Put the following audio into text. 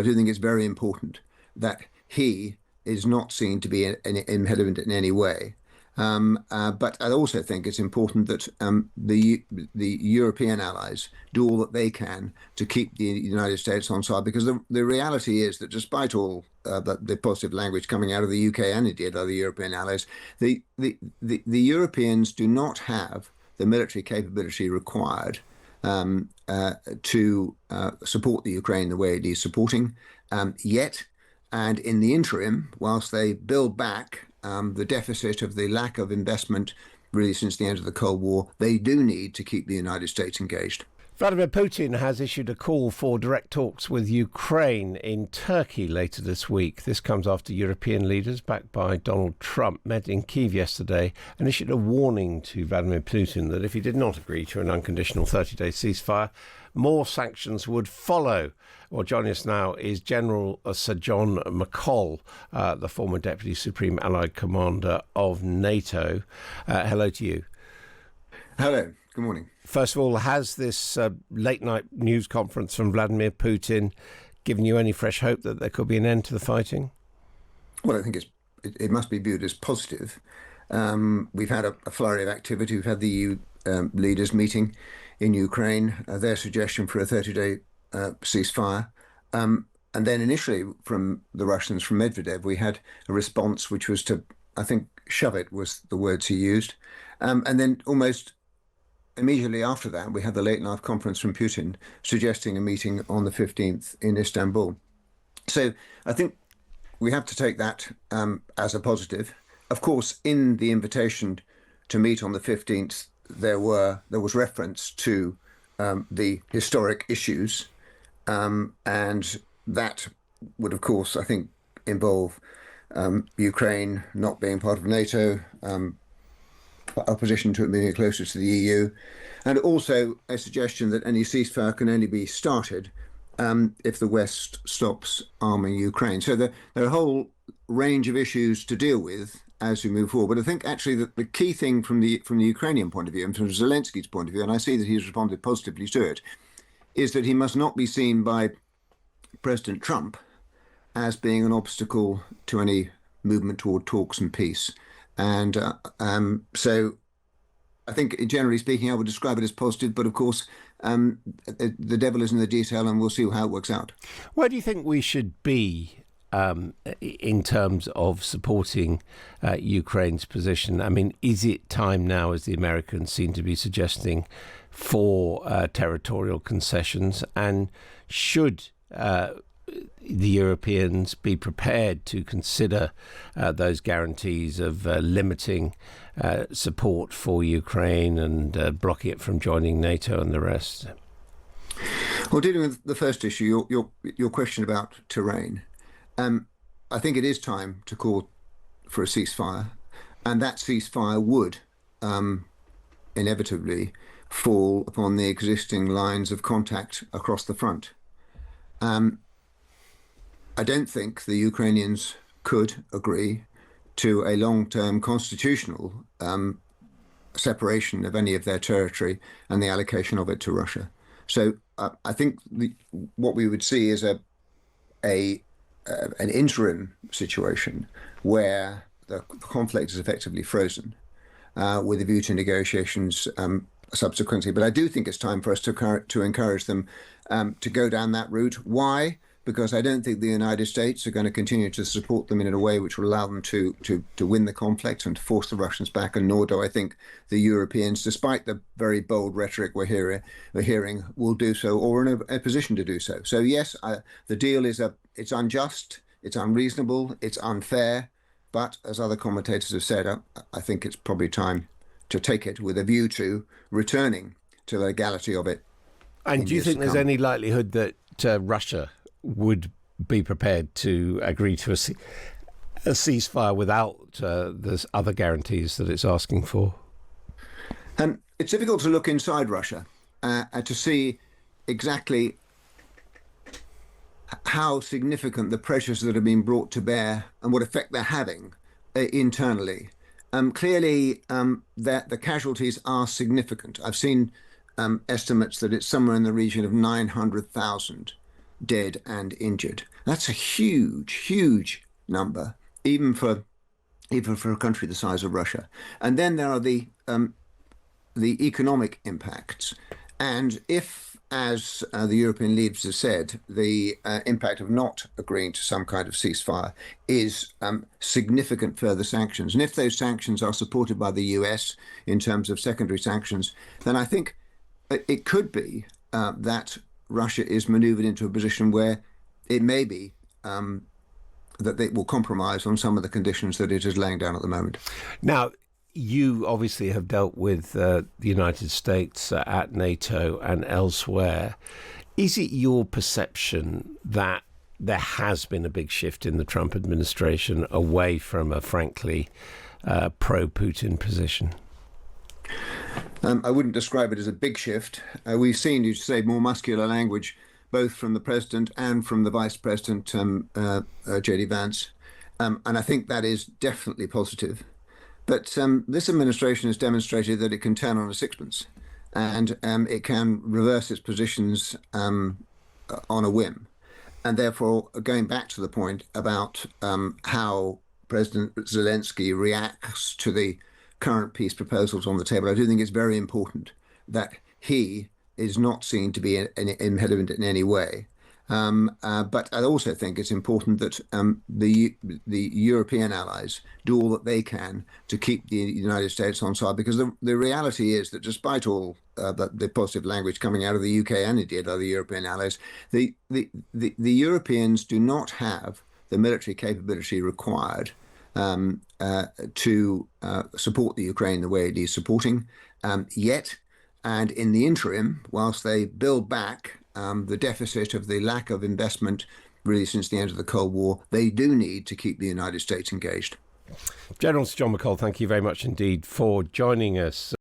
I do think it's very important that he is not seen to be an impediment in any way. But I also think it's important that the European allies do all that they can to keep the United States on side, because the reality is that despite all the positive language coming out of the UK and indeed other European allies, the Europeans do not have the military capability required to support the Ukraine the way it is supporting yet. And in the interim, whilst they build back the deficit of the lack of investment really since the end of the Cold War, they do need to keep the United States engaged. Vladimir Putin has issued a call for direct talks with Ukraine in Turkey later this week. This comes after European leaders, backed by Donald Trump, met in Kyiv yesterday and issued a warning to Vladimir Putin that if he did not agree to an unconditional 30-day ceasefire, more sanctions would follow. Well, joining us now is General Sir John McColl, the former Deputy Supreme Allied Commander of NATO. Hello to you. Hello. Good morning. First of all, has this late-night news conference from Vladimir Putin given you any fresh hope that there could be an end to the fighting? Well, I think it must be viewed as positive. We've had a flurry of activity. We've had the EU leaders meeting in Ukraine, their suggestion for a 30-day ceasefire. And then initially from the Russians, from Medvedev, we had a response which was to, I think, shove it was the words he used. And then almost immediately after that, we had the late night conference from Putin suggesting a meeting on the 15th in Istanbul. So I think we have to take that as a positive. Of course, in the invitation to meet on the 15th, there was reference to the historic issues, and that would, of course, I think, involve Ukraine not being part of NATO, opposition to it being closer to the EU, and also a suggestion that any ceasefire can only be started if the West stops arming Ukraine. So there are a whole range of issues to deal with as we move forward. But I think actually that the key thing from the Ukrainian point of view and from Zelensky's point of view, and I see that he's responded positively to it, is that he must not be seen by President Trump as being an obstacle to any movement toward talks and peace. And so I think, generally speaking, I would describe it as positive. But of course, the devil is in the detail, and we'll see how it works out. Where do you think we should be in terms of supporting Ukraine's position? I mean, is it time now, as the Americans seem to be suggesting, for territorial concessions? And should the Europeans be prepared to consider those guarantees of limiting support for Ukraine and blocking it from joining NATO and the rest? Well, dealing with the first issue, your question about terrain, I think it is time to call for a ceasefire, and that ceasefire would inevitably fall upon the existing lines of contact across the front. I don't think the Ukrainians could agree to a long-term constitutional separation of any of their territory and the allocation of it to Russia. So I think what we would see is an interim situation where the conflict is effectively frozen with a view to negotiations subsequently. But I do think it's time for us to encourage them to go down that route. Why? Because I don't think the United States are going to continue to support them in a way which will allow them to win the conflict and to force the Russians back, and nor do I think the Europeans, despite the very bold rhetoric we're hearing, will do so or in a position to do so. So yes, the deal is it's unjust, it's unreasonable, it's unfair, but as other commentators have said, I think it's probably time to take it with a view to returning to the legality of it. And do you think there's any likelihood that Russia would be prepared to agree to a ceasefire without the other guarantees that it's asking for? It's difficult to look inside Russia to see exactly how significant the pressures that have been brought to bear and what effect they're having internally. Clearly, that the casualties are significant. I've seen estimates that it's somewhere in the region of 900,000 dead and injured. That's a huge, huge number, even for a country the size of Russia. And then there are the economic impacts. And if, as the European leaders have said, the impact of not agreeing to some kind of ceasefire is significant further sanctions, and if those sanctions are supported by the US in terms of secondary sanctions, then I think it could be that Russia is maneuvered into a position where it may be that it will compromise on some of the conditions that it is laying down at the moment. Now, you obviously have dealt with the United States at NATO and elsewhere. Is it your perception that there has been a big shift in the Trump administration away from a frankly pro-Putin position? I wouldn't describe it as a big shift. We've seen, you say, more muscular language, both from the president and from the vice president, J.D. Vance. And I think that is definitely positive. But this administration has demonstrated that it can turn on a sixpence, and it can reverse its positions on a whim. And therefore, going back to the point about how President Zelensky reacts to the current peace proposals on the table, I do think it's very important that he is not seen to be an impediment in any way. But I also think it's important that the European allies do all that they can to keep the United States on side, because the reality is that despite all the positive language coming out of the UK and indeed other European allies, the Europeans do not have the military capability required to support the Ukraine the way it is supporting yet. And in the interim, whilst they build back the deficit of the lack of investment really since the end of the Cold War, they do need to keep the United States engaged. General Sir John McColl, thank you very much indeed for joining us.